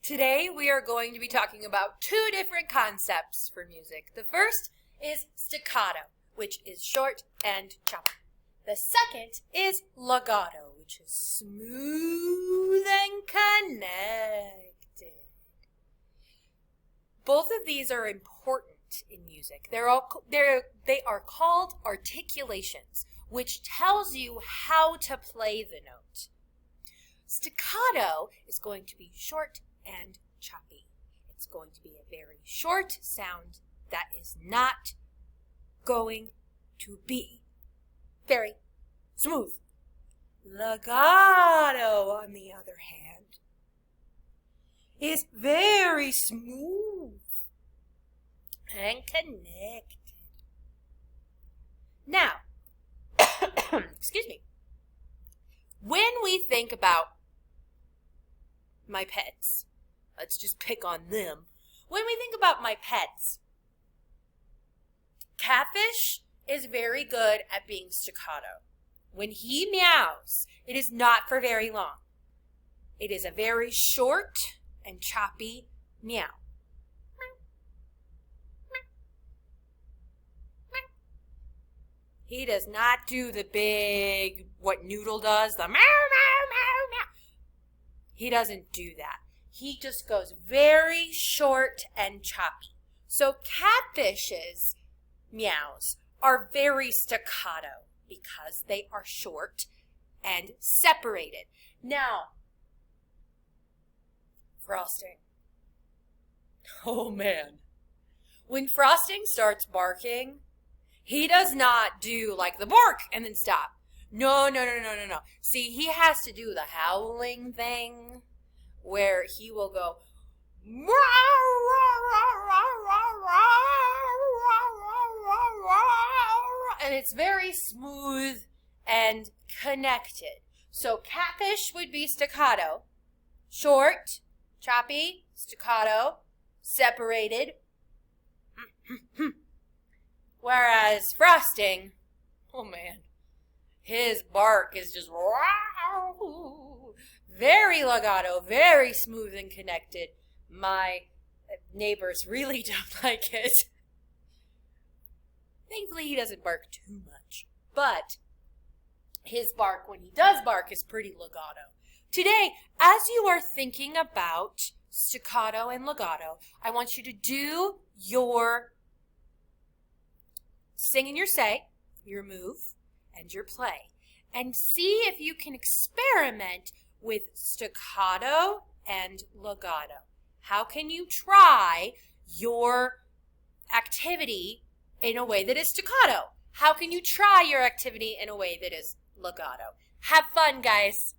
Today we are going to be talking about two different concepts for music. The first is staccato, which is short and choppy. The second is legato, which is smooth and connected. Both of these are important in music. They are called articulations, which tells you how to play the note. Staccato is going to be short and choppy. It's going to be a very short sound that is not going to be very smooth. Legato, on the other hand, is very smooth and connected. Now, excuse me, when we think about my pets, let's just pick on them. When we think about my pets, Catfish is very good at being staccato. When he meows, it is not for very long. It is a very short and choppy meow. He does not do the big, what Noodle does, the meow, meow, meow, meow. He doesn't do that. He just goes very short and choppy. So Catfish's meows are very staccato because they are short and separated. Now, Frosting. Oh man. When Frosting starts barking, he does not do like the bark and then stop. No. See, he has to do the howling thing where he will go, and it's very smooth and connected. So Catfish would be staccato, short, choppy, staccato, separated. Whereas Frosting, oh man, his bark is just very legato, very smooth and connected. My neighbors really don't like it. Thankfully, he doesn't bark too much. But his bark, when he does bark, is pretty legato. Today, as you are thinking about staccato and legato, I want you to do your sing and your say, your move, and your play. And see if you can experiment with staccato and legato. How can you try your activity in a way that is staccato? How can you try your activity in a way that is legato? Have fun, guys.